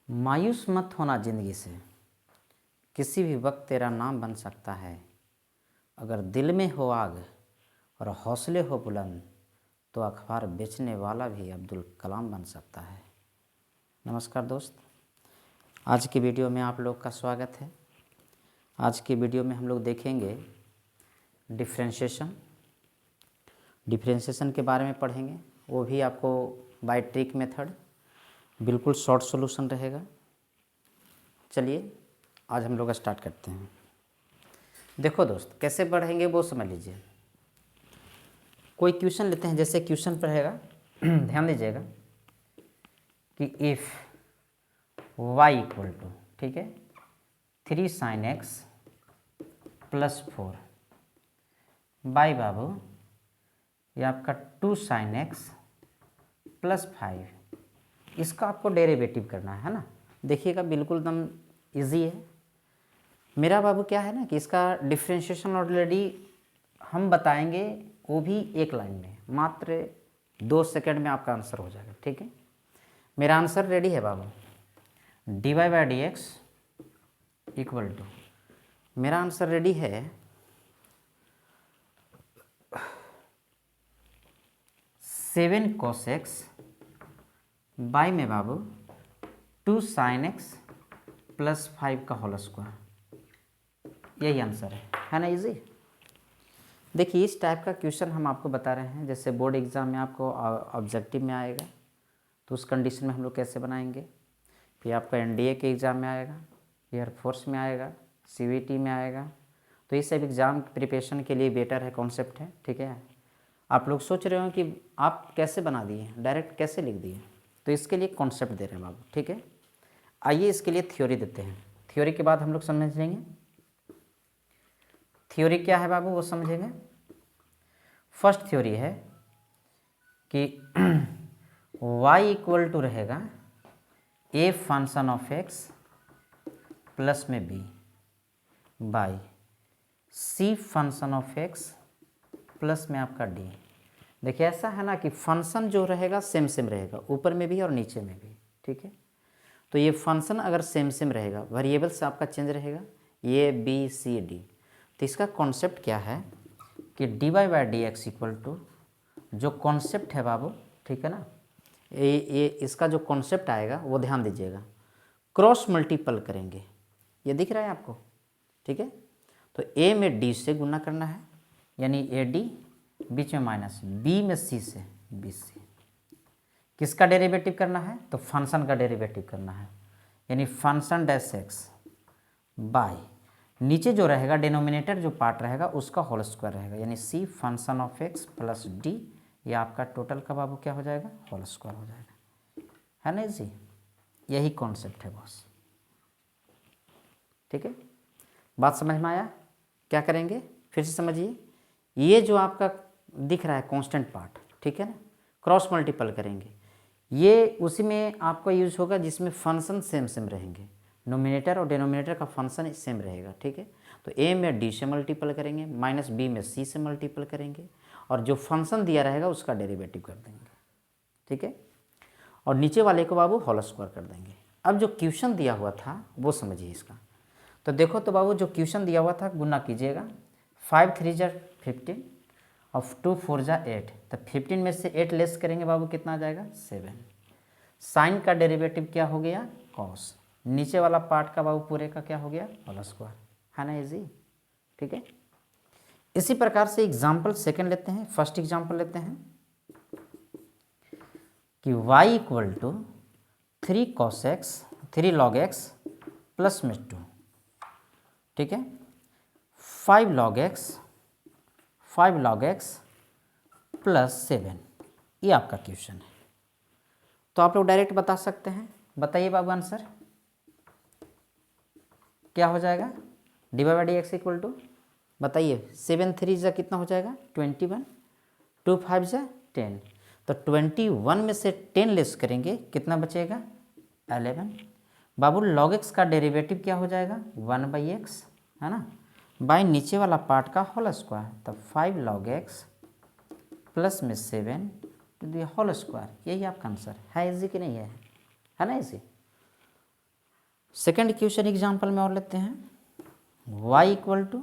मायूस मत होना ज़िंदगी से, किसी भी वक्त तेरा नाम बन सकता है। अगर दिल में हो आग और हौसले हो बुलंद तो अखबार बेचने वाला भी अब्दुल कलाम बन सकता है। नमस्कार दोस्त, आज की वीडियो में आप लोग का स्वागत है। आज की वीडियो में हम लोग देखेंगे डिफ्रेंशिएशन के बारे में पढ़ेंगे, वो भी आपको बाय ट्रिक मेथड, बिल्कुल शॉर्ट सॉल्यूशन रहेगा। चलिए आज हम लोग स्टार्ट करते हैं। देखो दोस्त, कैसे पढ़ेंगे वो समझ लीजिए। कोई क्वेश्चन लेते हैं, जैसे क्वेश्चन पर रहेगा ध्यान दीजिएगा कि इफ़ y इक्वल टू, ठीक है, 3 sin x प्लस 4 बाई बाबू ये आपका 2 sin x प्लस 5, इसका आपको डेरिवेटिव करना है ना। देखिएगा बिल्कुल एकदम ईजी है मेरा बाबू। क्या है ना कि इसका डिफ्रेंशिएशन ऑलरेडी हम बताएंगे, वो भी एक लाइन में, मात्र 2 सेकंड में आपका आंसर हो जाएगा। ठीक है, मेरा आंसर रेडी है बाबू। dy by D x equal to, मेरा आंसर रेडी है 7 cos x बाई में बाबू 2 sin x प्लस 5 का होल स्क्वायर। यही आंसर है ना, इजी। देखिए इस टाइप का क्वेश्चन हम आपको बता रहे हैं, जैसे बोर्ड एग्ज़ाम में आपको ऑब्जेक्टिव में आएगा तो उस कंडीशन में हम लोग कैसे बनाएंगे, फिर आपका एनडीए के एग्ज़ाम में आएगा, एयरफोर्स में आएगा, सीवीटी में आएगा। तो ये सब एग्ज़ाम प्रिपरेशन के लिए बेटर है, कॉन्सेप्ट है। ठीक है, आप लोग सोच रहे हो कि आप कैसे बना दिए, डायरेक्ट कैसे लिख दिए, तो इसके लिए कॉन्सेप्ट दे रहे हैं बाबू। ठीक है, आइए इसके लिए थ्योरी देते हैं। थ्योरी के बाद हम लोग समझ लेंगे थ्योरी क्या है बाबू, वो समझेंगे। फर्स्ट थ्योरी है कि y इक्वल टू रहेगा a function of x plus में b by c function of x plus में आपका d। देखिए ऐसा है ना कि फंक्शन जो रहेगा सेम सेम रहेगा, ऊपर में भी और नीचे में भी। ठीक है, तो ये फंक्शन अगर सेम सेम रहेगा, वेरिएबल से आपका चेंज रहेगा, a b c d, तो इसका कॉन्सेप्ट क्या है कि dy by D x equal to, जो कॉन्सेप्ट है बाबू, ठीक है ना, ये इसका जो कॉन्सेप्ट आएगा वो ध्यान दीजिएगा, क्रॉस मल्टीपल करेंगे। ये दिख रहा है आपको, ठीक है। तो a में d से गुना करना है, यानी ए डी, बीच में माइनस, b में c से बी सी। किसका डेरिवेटिव करना है, तो फंक्शन का डेरिवेटिव करना है, यानी फंक्शन डैश एक्स बाई नीचे जो रहेगा डिनोमिनेटर जो पार्ट रहेगा उसका होल स्क्वायर रहेगा, यानी c function of x plus d, ये आपका टोटल का बाबू क्या हो जाएगा, होल स्क्वायर हो जाएगा, है ना जी। यही कॉन्सेप्ट है बॉस। ठीक है, बात समझ में आया। क्या करेंगे फिर से समझिए, ये जो आपका दिख रहा है कांस्टेंट पार्ट, ठीक है ना, क्रॉस मल्टीपल करेंगे, ये उसी में आपका यूज होगा जिसमें फंक्शन सेम सेम रहेंगे, नोमिनेटर और डिनोमिनेटर का फंक्शन सेम रहेगा। ठीक है, तो a में d से मल्टीपल करेंगे, माइनस b में c से मल्टीपल करेंगे, और जो फंक्शन दिया रहेगा उसका डेरिवेटिव कर देंगे। ठीक है, और नीचे वाले को बाबू होल स्क्वायर कर देंगे। अब जो क्वेश्चन दिया हुआ था वो समझिए इसका। तो देखो तो बाबू जो क्वेश्चन दिया हुआ था गुना कीजिएगा, 5 3 जा 15 और 2 4 जा 8, तो 15 में से 8 लेस करेंगे बाबू, कितना आ जाएगा 7। साइन का डेरिवेटिव क्या हो गया, कॉस। नीचे वाला पार्ट का बाबू पूरे का क्या हो गया, होल स्क्वायर, है ना इजी। ठीक है, इसी प्रकार से एग्जाम्पल सेकंड लेते हैं। फर्स्ट एग्जाम्पल लेते हैं कि y equal to 3 cos x 3 log x plus में 2, ठीक है, 5 log x प्लस 7, ये आपका क्वेश्चन है। तो आप लोग डायरेक्ट बता सकते हैं, बताइए बाबू आंसर क्या हो जाएगा। D by D x equal to, बताइए 7 3 जा कितना हो जाएगा 21, 2 5 जा 10, तो 21 में से 10 लेस करेंगे, कितना बचेगा 11। बाबू log x का डेरिवेटिव क्या हो जाएगा 1 बाई एक्स, है ना, बाई नीचे वाला पार्ट का होल स्क्वायर, तो 5 log x प्लस में 7 टू द होल स्क्वायर। यही आपका आंसर है, इजी कि नहीं है ना इजी। सेकेंड क्वेश्चन एग्जाम्पल में और लेते हैं। y इक्वल टू,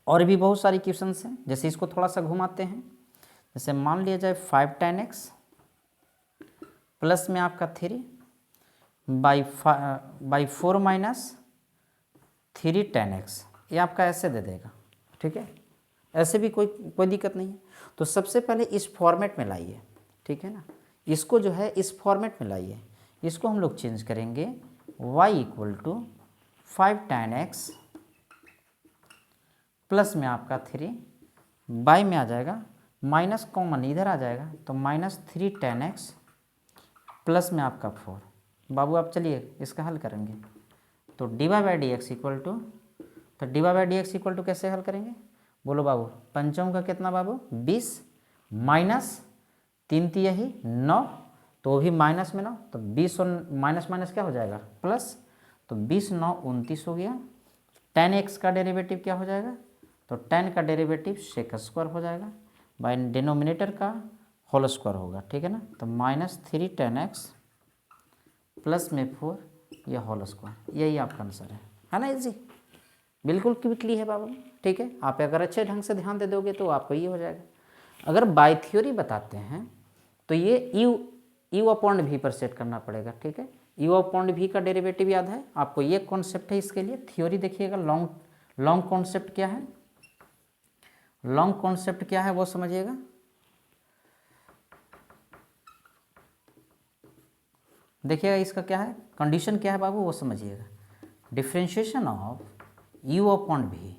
और भी बहुत सारी क्वेश्चंस हैं, जैसे इसको थोड़ा सा घुमाते हैं। जैसे मान लिया जाए 5 tan x प्लस में आपका 3 बाई 4 माइनस 3 tan x, ये आपका ऐसे दे देगा, ठीक है। ऐसे भी कोई दिक्कत नहीं है। तो सबसे पहले इस फॉर्मेट में लाइए, ठीक है ना, इसको जो है इस फॉर्मेट में लाइए। इसको हम लोग चेंज करेंगे, y equal to 5 tan x plus में आपका 3 बाई में आ जाएगा, माइनस कॉमन इधर आ जाएगा, तो माइनस 3 tan x प्लस में आपका 4। बाबू आप चलिए इसका हल करेंगे, तो dy by D x equal to, तो dy by D x equal to कैसे हल करेंगे, बोलो बाबू। पंचम का कितना बाबू 20, माइनस 3 थी यही 9, तो भी माइनस में 9, तो 20 और माइनस माइनस क्या हो जाएगा प्लस, तो 20 9 29 हो गया। tan x का डेरिवेटिव क्या हो जाएगा, तो tan का डेरिवेटिव सेक स्क्वायर हो जाएगा, बाय डिनोमिनेटर का होल स्क्वायर होगा, ठीक है ना। तो माइनस 3 tan x प्लस में 4 ये होल स्क्वायर, यही आपका आंसर है ना। इजी, बिल्कुल क्विकली है बाबू, ठीक है। आप अगर अच्छे ढंग से ध्यान दे दोगे तो आपको ये हो जाएगा। अगर बाय थ्योरी बताते हैं तो ये यू अपॉन भी पर सेट करना पड़ेगा, ठीक है। यू अपॉन भी का डेरिवेटिव याद है आपको, ये कॉन्सेप्ट है इसके लिए। थ्योरी देखिएगा, लॉन्ग कॉन्सेप्ट क्या है, लॉन्ग कॉन्सेप्ट क्या है वो समझिएगा। देखिएगा इसका क्या है, कंडीशन क्या है बाबू वो समझिएगा। डिफ्रेंशिएशन ऑफ यू अपॉन भी,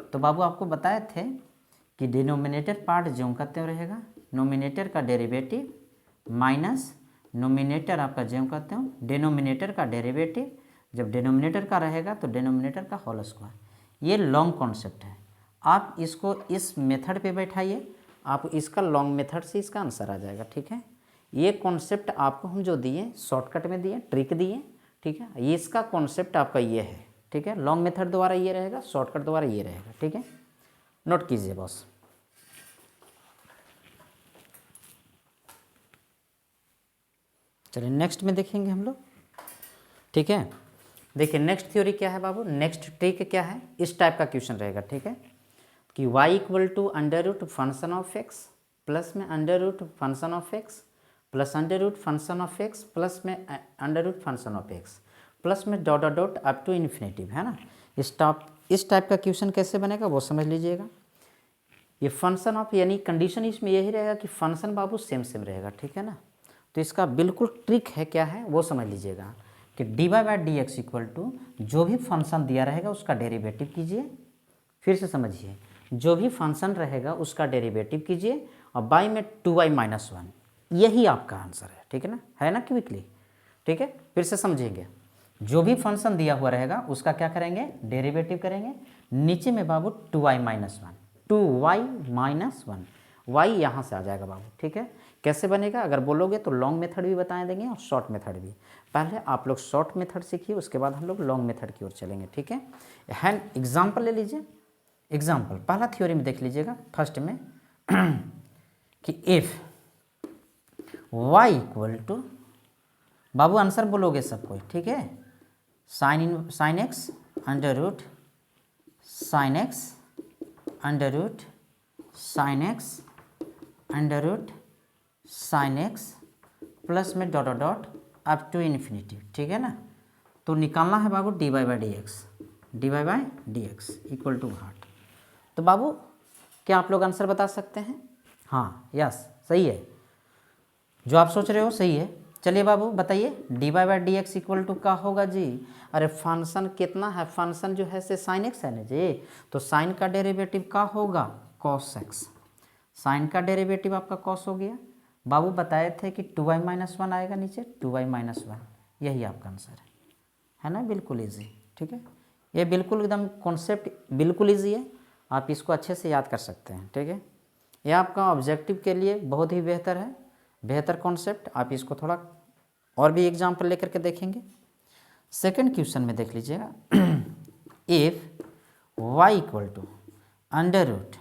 तो बाबू आपको बताए थे कि डिनोमिनेटर पार्ट ज्यों का त्यों रहेगा, नोमिनेटर का डेरिवेटिव माइनस नोमिनेटर आपका ज्यों का त्यों, डिनोमिनेटर का डेरिवेटिव जब डिनोमिनेटर का रहेगा तो डिनोमिनेटर का होल स्क्वायर। ये लॉन्ग कॉन्सेप्ट है, आप इसको इस मेथड पे बैठाइए, आप इसका लॉन्ग मेथड से इसका आंसर आ जाएगा, ठीक है। ये कॉन्सेप्ट आपको हम जो दिए शॉर्टकट में दिए, ट्रिक दिए, ठीक है। ये इसका कॉन्सेप्ट आपका ये है, ठीक है। लॉन्ग मेथड द्वारा ये रहेगा, शॉर्टकट द्वारा ये रहेगा, ठीक है। नोट कीजिए बॉस। चलिए नेक्स्ट में देखेंगे हम लोग, ठीक है। देखिए नेक्स्ट थ्योरी क्या है बाबू, नेक्स्ट ट्रिक क्या है, इस टाइप का क्वेश्चन रहेगा, ठीक है। कि y equal to under root function of x plus में under root function of x plus under root function of x plus में under root function of x plus में dot dot dot up to infinitive, है ना। इस type का question कैसे बनेगा वो समझ लीजिएगा। ये फंक्शन ऑफ, यानी कंडीशन इसमें यही रहेगा कि फंक्शन बाबू सेम रहेगा, ठीक है ना। तो इसका बिल्कुल ट्रिक है, क्या है वो समझ लीजिएगा कि dy by D x equal to जो भी फंक्शन दिया रहेगा उसका डेरिवेटिव कीजिए। फिर से समझिए, जो भी फंक्शन रहेगा उसका डेरिवेटिव कीजिए और बाई में 2y माइनस 1, यही आपका आंसर है, ठीक है ना क्विकली, ठीक है। फिर से समझेंगे, जो भी फंक्शन दिया हुआ रहेगा उसका क्या करेंगे, डेरिवेटिव करेंगे। नीचे में बाबू 2y minus 1, 2y minus 1, y यहाँ से आ जाएगा बाबू, ठीक है। कैसे बनेगा अगर बोलोगे तो लॉन्ग मेथड भी बता देंगे और शॉर्ट मेथड भी। पहले आप लोग शॉर्ट मेथड सीखिए, उसके बाद हम लोग लॉन्ग मेथड की ओर चलेंगे, ठीक है। हैंड एग्जाम्पल ले लीजिए। एग्जाम्पल पहला थ्योरी में देख लीजिएगा फर्स्ट में कि इफ y इक्वल टू, बाबू आंसर बोलोगे सब कोई, ठीक है। Sine X under root sine X under root sine X under root sine X plus में dot dot up to infinity, ठीक है ना। तो निकालना है बाबू dy by D X, dy by D x equal to what. तो बाबू क्या आप लोग आंसर बता सकते हैं, हाँ यस सही है, जो आप सोच रहे हो सही है। चलिए बाबू बताइए dy by D x equal to क्या होगा जी। अरे फंक्शन कितना है, फंक्शन जो है से साइन एक्स है ना जी, तो साइन का डेरिवेटिव क्या होगा कॉस एक्स, साइन का डेरिवेटिव आपका कॉस हो गया। बाबू बताए थे कि 2y माइनस 1 आएगा नीचे, 2y माइनस 1, यही आपका आंसर है ना। बिल्कुल ईजी, ठीक है। ये बिल्कुल एकदम कॉन्सेप्ट बिल्कुल ईजी है, आप इसको अच्छे से याद कर सकते हैं, ठीक है। यह आपका ऑब्जेक्टिव के लिए बहुत ही बेहतर है, बेहतर कॉन्सेप्ट। आप इसको थोड़ा और भी एग्जाम्पल लेकर के देखेंगे। सेकंड क्वेश्चन में देख लीजिएगा, if y equal to under root,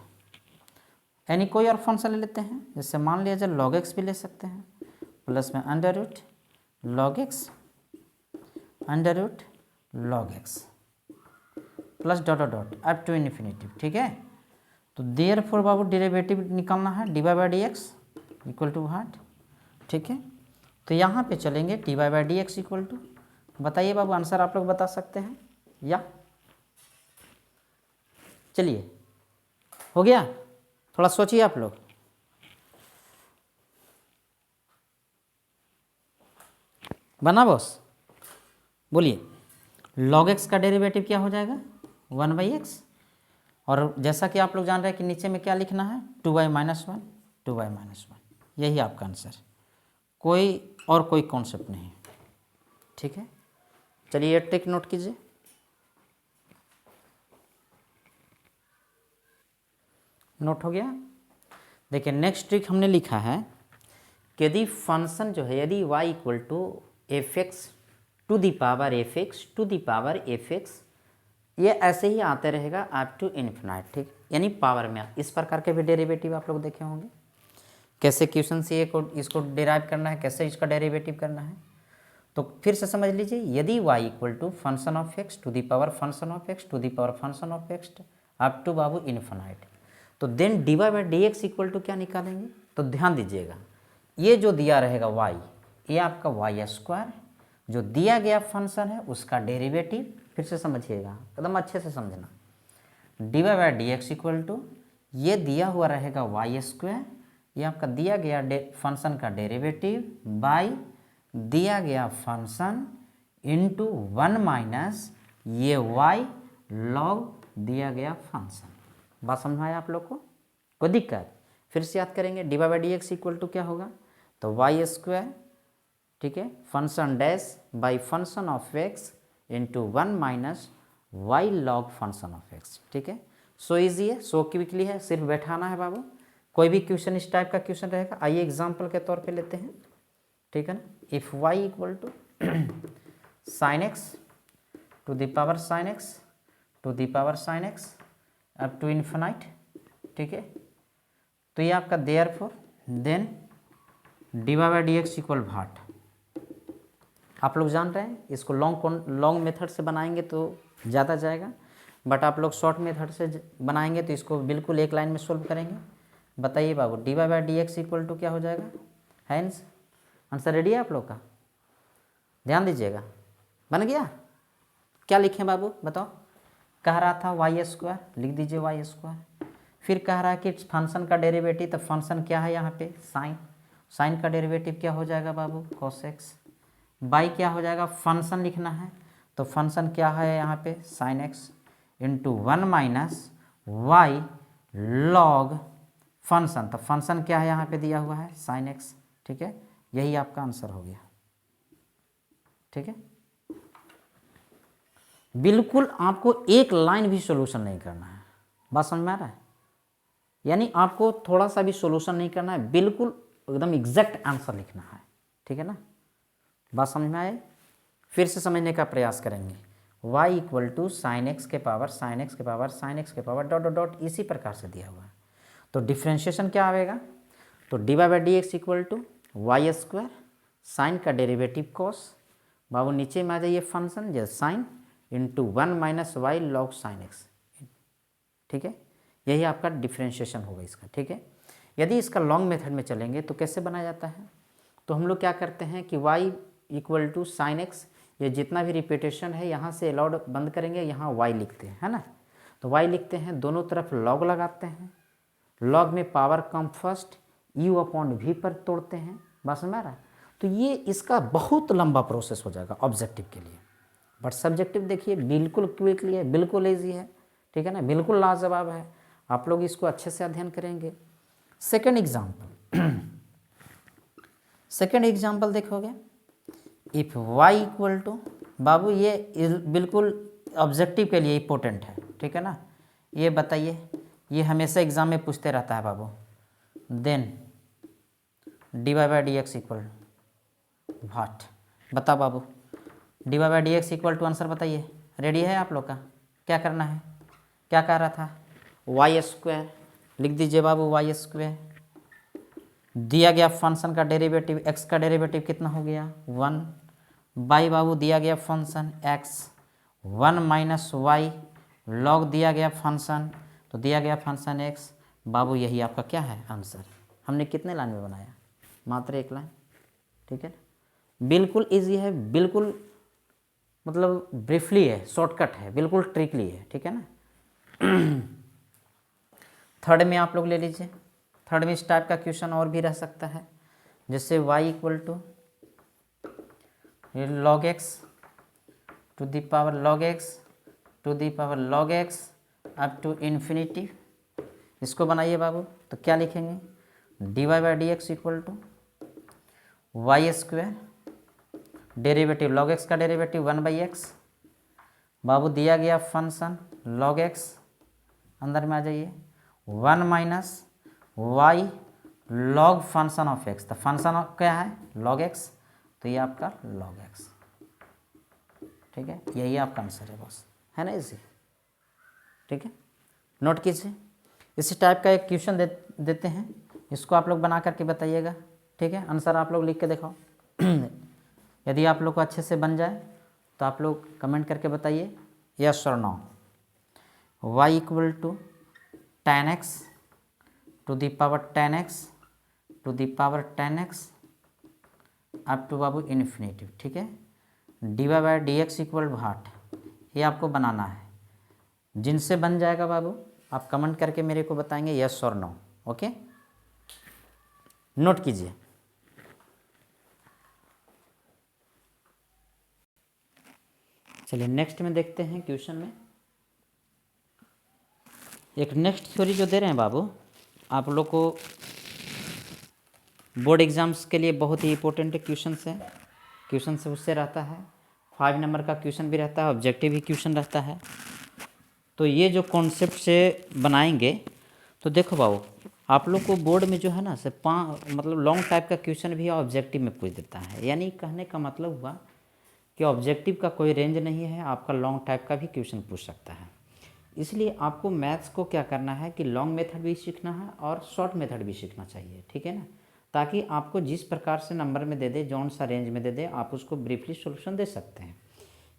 यानी कोई और फंक्शन ले लेते हैं, जैसे मान लिया जाए log x भी ले सकते हैं, प्लस में under root log x under root log X plus dot dot dot up to infinity, ठीक है। तो देयरफॉर बाबू डेरिवेटिव निकालना है, D Y by D x equal to what, ठीक है। तो यहाँ पे चलेंगे D Y by D x equal to, बताइए बाबू आंसर आप लोग बता सकते हैं या, चलिए हो गया, थोड़ा सोचिए आप लोग। बना बॉस, बोलिए। लॉग एक्स का डेरिवेटिव क्या हो जाएगा 1/x, और जैसा कि आप लोग जान रहे हैं कि नीचे में क्या लिखना है 2y-1, 2y-1, यही आपका आंसर, कोई और कोई कॉन्सेप्ट नहीं, ठीक है। चलिए ये ट्रिक नोट कीजिए। नोट हो गया। देखिए नेक्स्ट ट्रिक हमने लिखा है कि यदि फंक्शन जो है, यदि y equal to F X to the power F X to the power F X, ये ऐसे ही आते रहेगा अप टू इन्फिनाइट, ठीक, यानी पावर में। इस प्रकार के भी डेरिवेटिव आप लोग देखे होंगे, कैसे क्वेश्चन से इसको डिराइव करना है, कैसे इसका डेरिवेटिव करना है। तो फिर से समझ लीजिए, यदि y equal to function of X to the power function of X to the power function of X up to बाबू इन्फिनाइट, तो then D Y by D x equal to क्या निकालेंगे। तो ध्यान दीजिएगा, ये जो दिया रहेगा y, ये आपका वाई स्क्वायर, जो दिया गया फंक्शन है उसका डेरिवेटिव, फिर से समझिएगा एकदम अच्छे से समझना, D Y by D x equal to ये दिया हुआ रहेगा वाई स्क्वायर, ये आपका दिया गया फंक्शन का डेरिवेटिव बाई दिया गया फंक्शन इंटू 1 माइनस ये y लॉग दिया गया फंक्शन। बात समझ में आया आप लोग को, कोई दिक्कत? फिर से याद करेंगे, D Y by D x equal to क्या होगा, तो वाई स्क्वायर, ठीक है, function dash by function of X into 1 minus Y log function of X, ठीक है। सो ईजी है, सो क्विकली है, सिर्फ बैठाना है बाबू। कोई भी क्वेश्चन इस टाइप का क्वेश्चन रहेगा, आइए एग्जाम्पल के तौर पे लेते हैं, ठीक है ना। If Y equal to sine X to the power sine X to the power sine X up to infinite, ठीक है। तो ये आपका therefore then D Y by D x equal what, आप लोग जान रहे हैं इसको लॉन्ग मेथड से बनाएंगे तो ज़्यादा जाएगा, बट आप लोग शॉर्ट मेथड से बनाएंगे तो इसको बिल्कुल एक लाइन में सोल्व करेंगे। बताइए बाबू, D Y by D x equal to क्या हो जाएगा, हैंस आंसर रेडी है आप लोग का, ध्यान दीजिएगा। बन गया? क्या लिखें बाबू बताओ? कह रहा था वाई स्क्वायर, लिख दीजिए वाई स्क्वायर। फिर कह रहा है कि फंक्शन का डेरिवेटिव, तो फंक्शन क्या है यहाँ पे साइन, साइन का डेरिवेटिव क्या हो जाएगा बाबू कॉस एक्स, बाई क्या हो जाएगा फंक्शन लिखना है, तो फंक्शन क्या है यहाँ पे sine X into 1 minus Y log function, तो फंक्शन क्या है यहाँ पे दिया हुआ है साइन एक्स, ठीक है। यही आपका आंसर हो गया, ठीक है। बिल्कुल आपको एक लाइन भी सॉल्यूशन नहीं करना है, बात समझ में आ रहा है, यानी आपको थोड़ा सा भी सॉल्यूशन नहीं करना है, बिल्कुल एकदम एग्जैक्ट आंसर लिखना है, ठीक है ना। बात समझ में आए? फिर से समझने का प्रयास करेंगे। y equal to sine X के पावर साइन एक्स के पावर साइन एक्स के पावर डॉट डॉट डॉट, इसी प्रकार से दिया हुआ है। तो डिफ्रेंशिएशन क्या आएगा, तो D Y by D x equal to Y square, sine का डेरिवेटिव कॉस, बाबू नीचे में आ जाइए फंक्शन जैसे sine into 1 minus Y log sine X, ठीक है। यही आपका डिफ्रेंशिएशन होगा इसका, ठीक है। यदि इसका लॉन्ग मेथड में चलेंगे तो कैसे बनाया जाता है, तो हम लोग क्या करते हैं कि y equal to sine X, ये जितना भी रिपीटेशन है यहाँ से अलाउड बंद करेंगे, यहाँ y लिखते हैं, है ना। तो y लिखते हैं, दोनों तरफ लॉग लगाते हैं, लॉग में power come first, u upon v पर तोड़ते हैं, बात समझ में आ रहा है। तो ये इसका बहुत लंबा प्रोसेस हो जाएगा ऑब्जेक्टिव के लिए, बट सब्जेक्टिव देखिए बिल्कुल क्विकली है, बिल्कुल ईजी है, ठीक है ना, बिल्कुल लाजवाब है। आप लोग इसको अच्छे से अध्ययन करेंगे। सेकेंड एग्जाम्पल, सेकेंड एग्जाम्पल देखोगे, इफ y इक्वल टू, बाबू ये बिल्कुल ऑब्जेक्टिव के लिए इंपॉर्टेंट है, ठीक है ना। ये बताइए, ये हमेशा एग्जाम में पूछते रहता है बाबू, then D Y by D x equal what, बता बाबू, D Y by D x equal to answer बताइए। रेडी है आप लोग का? क्या करना है, क्या कह रहा था, वाई स्क्वायर लिख दीजिए बाबू, वाई स्क्वायर, दिया गया फंक्शन का डेरिवेटिव एक्स का डेरिवेटिव कितना हो गया 1 बाई बाबू दिया गया function X, 1 minus Y log दिया गया फंक्शन, तो दिया गया फंक्शन एक्स बाबू, यही आपका क्या है आंसर। हमने कितने लाइन में बनाया, मात्र एक लाइन, ठीक है। बिल्कुल इजी है, बिल्कुल मतलब ब्रीफली है, शॉर्टकट है, बिल्कुल ट्रिकली है, ठीक है ना। थर्ड में आप लोग ले लीजिए, थर्ड में इस टाइप का क्वेश्चन और भी रह सकता है, जैसे y equal to log x to the power log x to the power log x up to infinity. इसको बनाइए बाबू, तो क्या लिखेंगे, dy by D x equal to Y square, derivative log x का डेरिवेटिव 1 बाई एक्स, बाबू दिया गया फंक्शन log x, अंदर में आ जाइए 1 minus Y log function of x, तो फंक्शन क्या है log x, तो ये आपका log x, ठीक है, यही आपका आंसर है बस, है ना इसी, ठीक है। नोट कीजिए, इसी टाइप का एक क्वेश्चन देते हैं, इसको आप लोग बना करके बताइएगा, ठीक है। आंसर आप लोग लिख के दिखाओ। यदि आप लोग को अच्छे से बन जाए तो आप लोग कमेंट करके बताइए यस और no. y equal to tan x to the power tan x to the power tan x up to बाबू इन्फिनिटी, ठीक है। D Y by D x equal what, ये आपको बनाना है। जिनसे बन जाएगा बाबू आप कमेंट करके मेरे को बताएंगे यस और नो, ओके। नोट कीजिए, चलिए नेक्स्ट में देखते हैं क्वेश्चन में। एक नेक्स्ट थ्योरी जो दे रहे हैं बाबू आप लोग को बोर्ड एग्जाम्स के लिए बहुत ही इंपॉर्टेंट क्वेश्चन है, क्वेश्चन से उससे रहता है, 5 नंबर का क्वेश्चन भी रहता है, ऑब्जेक्टिव भी क्वेश्चन रहता है। तो ये जो कॉन्सेप्ट से बनाएंगे तो देखो बाबू आप लोग को बोर्ड में जो है ना से मतलब लॉन्ग टाइप का क्वेश्चन भी ऑब्जेक्टिव में पूछ देता है, यानी कहने का मतलब हुआ कि ऑब्जेक्टिव का कोई रेंज नहीं है, आपका लॉन्ग टाइप का भी क्वेश्चन पूछ सकता है। इसलिए आपको मैथ्स को क्या करना है कि लॉन्ग मेथड भी सीखना है और शॉर्ट मेथड भी सीखना चाहिए, ठीक है ना, ताकि आपको जिस प्रकार से नंबर में दे दे, जौन सा रेंज में दे दे, आप उसको ब्रीफली सॉल्यूशन दे सकते हैं।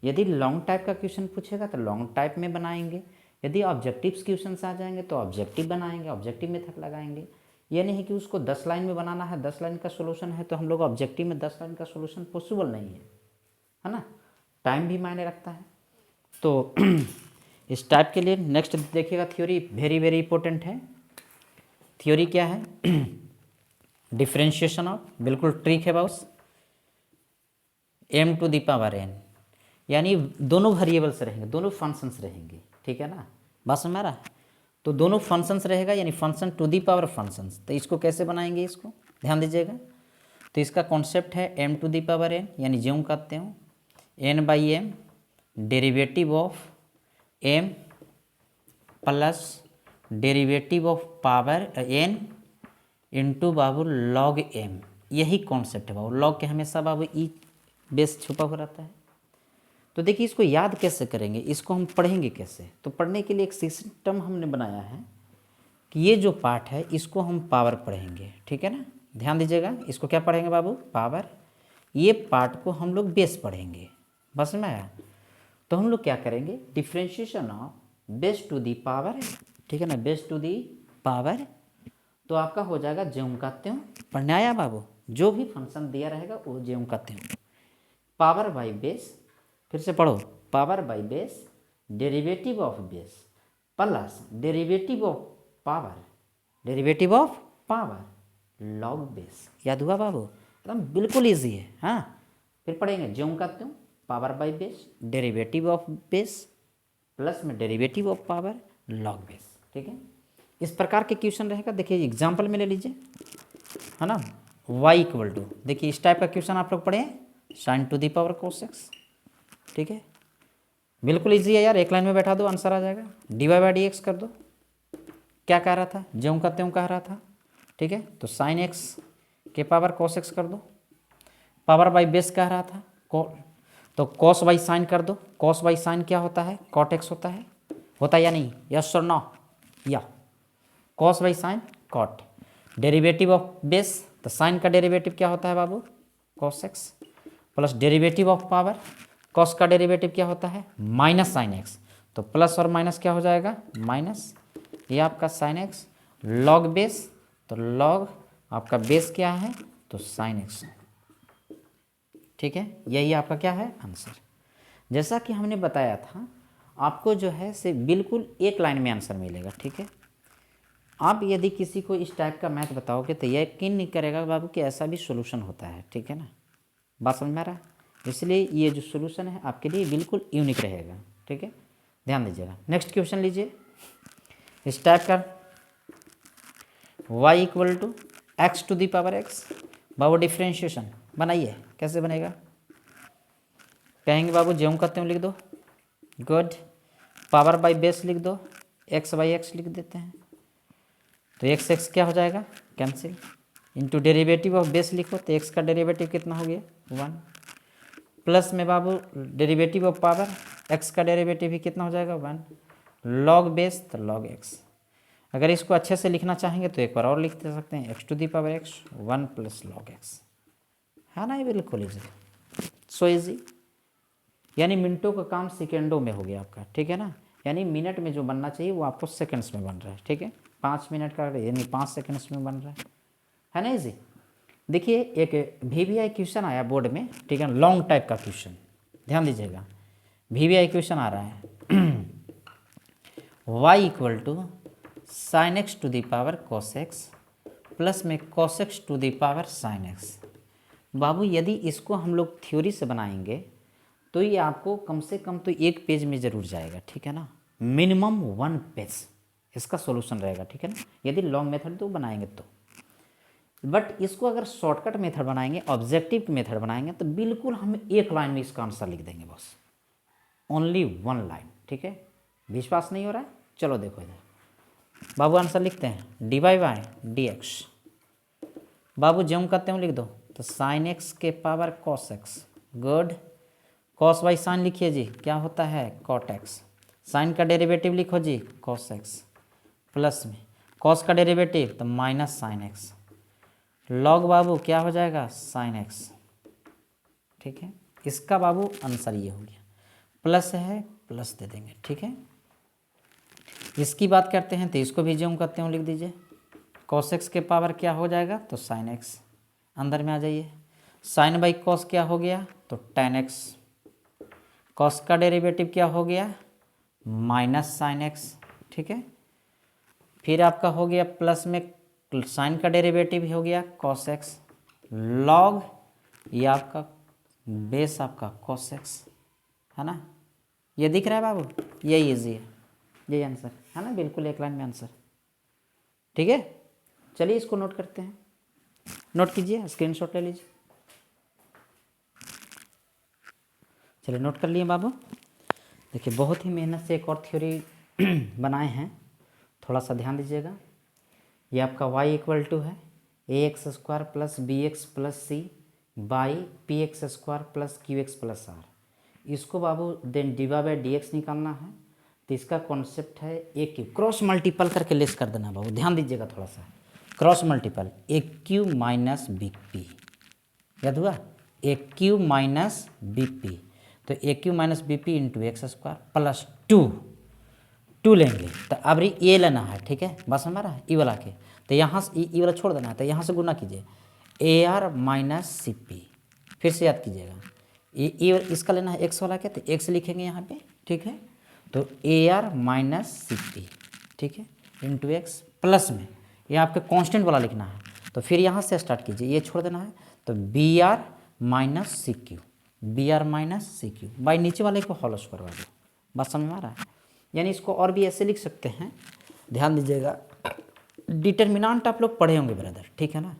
यदि लॉन्ग टाइप का क्वेश्चन पूछेगा तो लॉन्ग टाइप में बनाएंगे, यदि ऑब्जेक्टिव क्वेश्चन आ जाएंगे तो ऑब्जेक्टिव बनाएंगे, ऑब्जेक्टिव मेथड लगाएंगे। ये नहीं कि उसको 10 लाइन में बनाना है, 10 लाइन का सोल्यूशन है तो हम लोग ऑब्जेक्टिव में 10 लाइन का सोल्यूशन पॉसिबल नहीं है ना, टाइम भी मायने रखता है। तो इस टाइप के लिए नेक्स्ट देखिएगा थ्योरी वेरी वेरी इंपॉर्टेंट है। थ्योरी क्या है, डिफरेंशिएशन ऑफ, बिल्कुल ट्रिक है boss, m to the power n, यानी दोनों वेरिएबल्स रहेंगे, दोनों फंक्शंस रहेंगे, ठीक है ना, बात समझ रहा है। तो दोनों फंक्शंस रहेगा यानी function to the power functions. तो इसको कैसे बनाएंगे, इसको ध्यान दीजिएगा। तो इसका कॉन्सेप्ट है m to the power n, यानी ज्यों कहते हो n by m derivative of m plus derivative of power n into बाबू log m, यही कॉन्सेप्ट है बाबू। लॉग के हमेशा बाबू ई बेस छुपा हुआ रहता है। तो देखिए इसको याद कैसे करेंगे, इसको हम पढ़ेंगे कैसे, तो पढ़ने के लिए एक सिस्टम हमने बनाया है कि ये जो पार्ट है इसको हम पावर पढ़ेंगे, ठीक है ना, ध्यान दीजिएगा। इसको क्या पढ़ेंगे बाबू, पावर। ये पार्ट को हम लोग बेस पढ़ेंगे, बस में आया। तो हम लोग क्या करेंगे, differentiation of base to the power, ठीक है ना, बेस टू दी पावर। तो आपका हो जाएगा ज्यों कहते हो, पढ़ने आया बाबू, जो भी फंक्शन दिया रहेगा वो ज्यों कहते हो, पावर बाई बेस, फिर से पढ़ो, power by base derivative of base plus derivative of power, derivative of power log base. याद हुआ बाबू, एकदम बिल्कुल ईजी है। हाँ, फिर पढ़ेंगे ज्यों कहते हो, power by base derivative of base plus में derivative of power log base, ठीक है। इस प्रकार के क्वेश्चन रहेगा। देखिए एग्जाम्पल में ले लीजिए, है ना, y इक्वल टू, देखिए इस टाइप का क्वेश्चन आप लोग पढ़े sine to the power cos x, ठीक है, बिल्कुल इजी है यार, एक लाइन में बैठा दो आंसर आ जाएगा। dy बाई डी एक्स कर दो, क्या कह रहा था, ज्यों का त्यों कह रहा था, ठीक है। तो साइन x के पावर cos x कर दो, पावर बाई बेस कह रहा था, तो cos बाई साइन कर दो, cos बाई साइन क्या होता है, cot x होता है या नहीं, यस और नो, या cos by sine cot, derivative of base, तो साइन का डेरिवेटिव क्या होता है बाबू, cos x, plus derivative of power, cos का डेरिवेटिव क्या होता है माइनस साइन एक्स, तो प्लस और माइनस क्या हो जाएगा माइनस, ये आपका साइन एक्स, लॉग बेस, तो लॉग आपका बेस क्या है तो साइन एक्स, ठीक है, यही आपका क्या है आंसर। जैसा कि हमने बताया था आपको जो है से बिल्कुल एक लाइन में आंसर मिलेगा, ठीक है। आप यदि किसी को इस टाइप का मैथ बताओगे तो यकीन नहीं करेगा बाबू कि ऐसा भी सोल्यूशन होता है, ठीक है ना, बात समझ में आ रहा है। इसलिए ये जो सोल्यूशन है आपके लिए बिल्कुल यूनिक रहेगा, ठीक है, ध्यान दीजिएगा। नेक्स्ट क्वेश्चन लीजिए इस टाइप का, y equal to x to the power x, बाबू डिफ्रेंशिएशन बनाइए, कैसे बनेगा, कहेंगे बाबू ज्यों करते हैं लिख दो, गुड, पावर बाई बेस लिख दो, एक्स बाई एक्स लिख देते हैं, तो एक्स एक्स क्या हो जाएगा cancel, into derivative of base लिखो, तो एक्स का डेरिवेटिव कितना हो गया 1, प्लस में बाबू डेरिवेटिव ऑफ पावर, एक्स का डेरिवेटिव भी कितना हो जाएगा 1, लॉग बेस तो लॉग एक्स। अगर इसको अच्छे से लिखना चाहेंगे तो एक बार और लिख दे सकते हैं, x to the power x 1 plus log x, है ना, ये बिल्कुल ईजी, सो ईजी, यानी मिनटों का काम सेकेंडों में हो गया आपका, ठीक है ना, यानी मिनट में जो बनना चाहिए वो आपको सेकंड्स में बन रहा है, ठीक है, 5 मिनट का यानी 5 सेकंड्स में बन रहा है ना इजी। देखिए एक VBI क्वेश्चन आया बोर्ड में, ठीक है, लॉन्ग टाइप का क्वेश्चन, ध्यान दीजिएगा, VBI क्वेश्चन आ रहा है y equal to sine X to the power cos X plus में cos X to the power sine X. बाबू यदि इसको हम लोग थ्योरी से बनाएंगे तो ये आपको कम से कम तो एक पेज में ज़रूर जाएगा, ठीक है ना, मिनिमम 1 पेज इसका सॉल्यूशन रहेगा, ठीक है ना, यदि लॉन्ग मेथड तो बनाएंगे तो। बट इसको अगर शॉर्टकट मेथड बनाएंगे, ऑब्जेक्टिव मेथड बनाएंगे तो बिल्कुल हम एक लाइन में इसका आंसर लिख देंगे, बस ओनली 1 लाइन, ठीक है। विश्वास नहीं हो रहा है, चलो देखो इधर बाबू आंसर लिखते हैं dy बाई dx, बाबू ज्यों करते हैं लिख दो, तो साइन एक्स के power cos x, good, cos by sine लिखिए जी, क्या होता है कॉट एक्स, साइन का डेरिवेटिव लिखो जी कॉस एक्स, प्लस में कॉस का डेरिवेटिव तो माइनस साइन एक्स, लॉग बाबू क्या हो जाएगा साइन एक्स, ठीक है, इसका बाबू आंसर ये हो गया, प्लस है प्लस दे देंगे, ठीक है। इसकी बात करते हैं तो इसको भी ज्यों करते हैं लिख दीजिए, कॉस एक्स के पावर क्या हो जाएगा तो साइन एक्स, अंदर में आ जाइए, साइन बाई कॉस क्या हो गया तो टेन एक्स, कॉस का डेरिवेटिव क्या हो गया माइनस साइन एक्स, ठीक है, फिर आपका हो गया प्लस में साइन का डेरिवेटिव हो गया कॉस एक्स, लॉग ये आपका बेस आपका कॉस एक्स, है ना, ये दिख रहा है बाबू, यही ईजी है, यही आंसर है ना, बिल्कुल एक लाइन में आंसर, ठीक है। चलिए इसको नोट करते हैं, नोट कीजिए, स्क्रीनशॉट ले लीजिए, चलिए नोट कर लिए बाबू। देखिए बहुत ही मेहनत से एक और थ्योरी बनाए हैं, थोड़ा सा ध्यान दीजिएगा। ये आपका y इक्वल टू है ax square plus B X plus C by P X square plus Q X plus R, इसको बाबू then divide by D X निकालना है, तो इसका कॉन्सेप्ट है ए क्यू, क्रॉस मल्टीपल करके लेस कर देना बाबू, ध्यान दीजिएगा थोड़ा सा, cross multiple A Q minus B P, याद हुआ A Q minus B P, तो A Q minus B P into x square plus two लेंगे, तो अब ये लेना है, ठीक है, बस हमारा ई वाला के, तो यहाँ से ई वाला छोड़ देना है, तो यहाँ से गुना कीजिए a r minus c p, फिर से याद कीजिएगा ये इसका लेना है एक्स वाला के, तो एक्स लिखेंगे यहाँ पे, ठीक है, तो a r minus c p, ठीक है, इंटू एक्स प्लस में ये आपके कांस्टेंट वाला लिखना है, तो फिर यहाँ से स्टार्ट कीजिए, ये छोड़ देना है, तो b r minus c q, b r minus c q by नीचे वाले को होल स्क्वायर वाले, बात समझ में आ रहा है। यानी इसको और भी ऐसे लिख सकते हैं, ध्यान दीजिएगा, डिटर्मिनांट आप लोग पढ़े होंगे ब्रदर, ठीक है ना,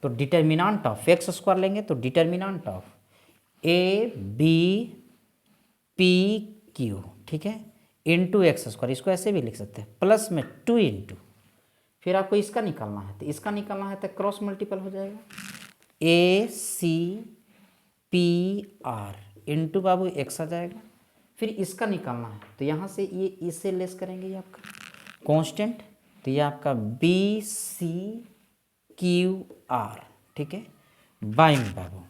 तो डिटर्मिनांट ऑफ एक्स स्क्वायर लेंगे तो determinant of a b p q, ठीक है, इंटू एक्स स्क्वायर, इसको ऐसे भी लिख सकते हैं, प्लस में 2 इंटू, फिर आपको इसका निकालना है, तो इसका निकालना है तो क्रॉस मल्टीपल हो जाएगा ए सी पी आर इंटू बाबू एक्स आ जाएगा, फिर इसका निकालना है, तो यहाँ से ये इससे लेस करेंगे, ये आपका कांस्टेंट, तो ये आपका बी सी क्यू आर, ठीक है, बाई में बाबू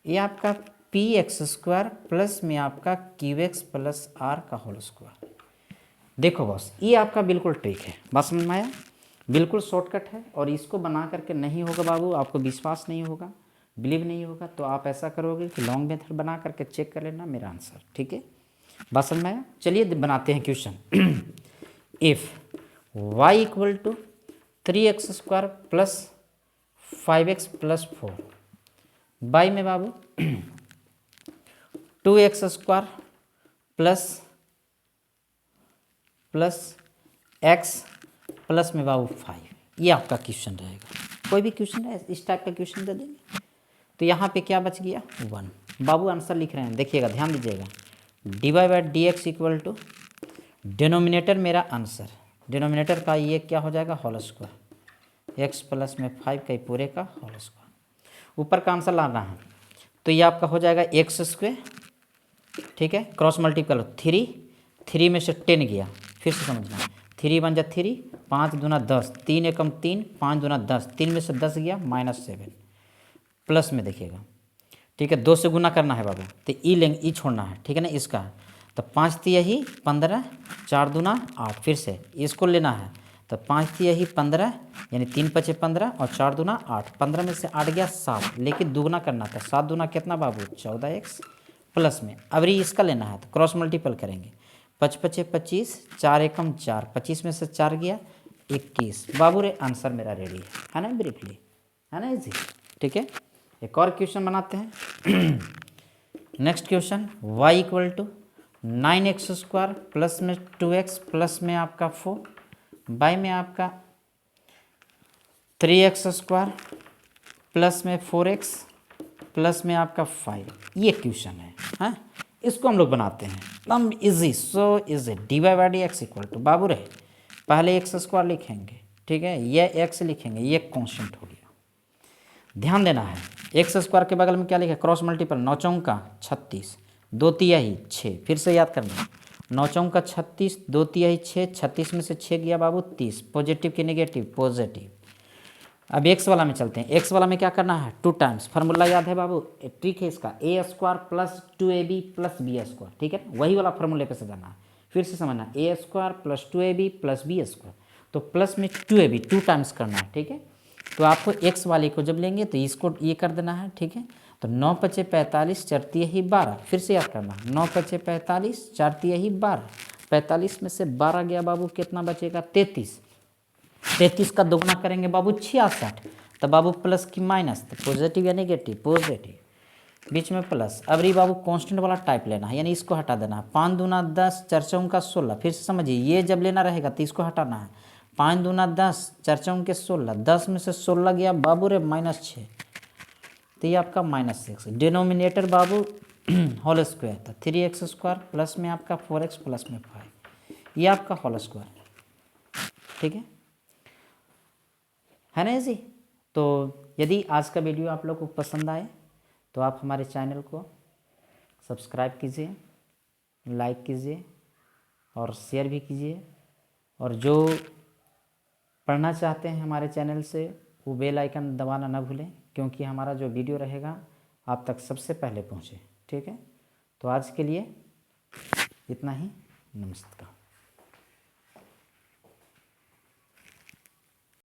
ये आपका पी एक्स स्क्वायर प्लस में आपका क्यू एक्स प्लस आर का होल स्क्वायर। देखो बॉस, ये आपका बिल्कुल ट्रिक है, बात समझ में आया, बिल्कुल शॉर्टकट है। और इसको बना करके नहीं होगा बाबू, आपको विश्वास नहीं होगा, बिलीव नहीं होगा, तो आप ऐसा करोगे कि लॉन्ग मेथड बना करके चेक कर लेना मेरा आंसर, ठीक है। बात समझ में आया। चलिए बनाते हैं question. If y equal to 3x square plus 5x plus 4 by में बाबू 2x square plus x plus में बाबू 5, ये आपका क्वेश्चन रहेगा। कोई भी क्वेश्चन है इस टाइप का क्वेश्चन दे देंगे। तो यहाँ पे क्या बच गया 1। बाबू आंसर लिख रहे हैं, देखिएगा, ध्यान दीजिएगा। dy by D x equal to denominator मेरा आंसर, डिनोमिनेटर का ये क्या हो जाएगा होल स्क्वायर, x प्लस में 5 का पूरे का होल स्क्वायर। ऊपर का आंसर लाना है तो ये आपका हो जाएगा एक्स स्क्वायर, ठीक है, क्रॉस मल्टीपल 3 में से 10 गया, फिर से समझना, 3 बन जा 3, 5 दूना 10, 3 एकम 3, 5 दूना 10, 3 में से 10 गया -7 प्लस में देखिएगा, ठीक है, 2 से गुना करना है बाबू, तो ई लेंगे, ई छोड़ना है, ठीक है ना, इसका तो 5 थी यही 15, 4 दूना 8, फिर से इसको लेना है तो 5 थी यही 15, यानी 3 पचे 15 और 4 दूना 8, 15 में से 8 गया 7, लेकिन दुगना करना था, 7 दूना कितना बाबू 14x प्लस में। अब इसका लेना है तो क्रॉस मल्टीपल करेंगे, 5 पचे 25, 4 एकम 4, 25 में से 4 गया 21। बाबू रे आंसर मेरा रेडी है ना, ब्रीफली है ना, इजी, ठीक है। एक और क्वेश्चन बनाते हैं। Next question, y equal to 9x square plus में 2x प्लस में आपका 4 बाई में आपका 3x स्क्वायर प्लस में 4x प्लस में आपका 5, ये क्वेश्चन है, हाँ। इसको हम लोग बनाते हैं एकदम easy, so easy. dy by D x equal to बाबू रे पहले x स्क्वायर लिखेंगे, ठीक है, ये x लिखेंगे, ये कांस्टेंट हो गया, ध्यान देना है। एक्स स्क्वायर के बगल में क्या लिखा है, क्रॉस मल्टीपल, 9 चौका 36, 2 तिहाई 6, फिर से याद करना, 9 चौका 36, 2 तिहाई 6, 36 में से 6 गया बाबू 30, पॉजिटिव की नेगेटिव पॉजिटिव। अब एक्स वाला में चलते हैं, एक्स वाला में क्या करना है 2 टाइम्स, फार्मूला याद है बाबू, ट्रिक है इसका, A square plus 2ab plus B square, ठीक है, वही वाला फार्मूले पे से जाना है, फिर से समझना, A square plus 2ab plus B square, तो प्लस में 2ab 2 टाइम्स करना है, ठीक है। तो आपको x वाले को जब लेंगे तो इसको ये कर देना है, ठीक है, तो 9 पचे 45, 4 तिहाई 12, फिर से याद करना, 9 पचे 45, 4 तिहाई 12, 45 में से 12 गया बाबू, कितना बचेगा 33, 33 का दोगुना करेंगे बाबू 66, तो बाबू प्लस की माइनस, तो पॉजिटिव या नेगेटिव पॉजिटिव, बीच में प्लस। अब रही बाबू कांस्टेंट वाला टाइप लेना है, यानी इसको हटा देना है, 5 दूना 10, 4 चौका 16, फिर से समझिए, ये जब लेना रहेगा तो इसको हटाना है, 5 दूना 10, 4 चौके 16, 10 में से 16 गया बाबू रे -6, तो ये आपका -6, डिनोमिनेटर बाबू होल स्क्वायर था 3x स्क्वायर प्लस में आपका 4x प्लस में 5, ये आपका होल स्क्वायर, ठीक है ना जी। तो यदि आज का वीडियो आप लोग को पसंद आए तो आप हमारे चैनल को सब्सक्राइब कीजिए, लाइक कीजिए और शेयर भी कीजिए, और जो पढ़ना चाहते हैं हमारे चैनल से वो बेल आइकन दबाना ना भूलें, क्योंकि हमारा जो वीडियो रहेगा आप तक सबसे पहले पहुंचे, ठीक है। तो आज के लिए इतना ही, नमस्कार।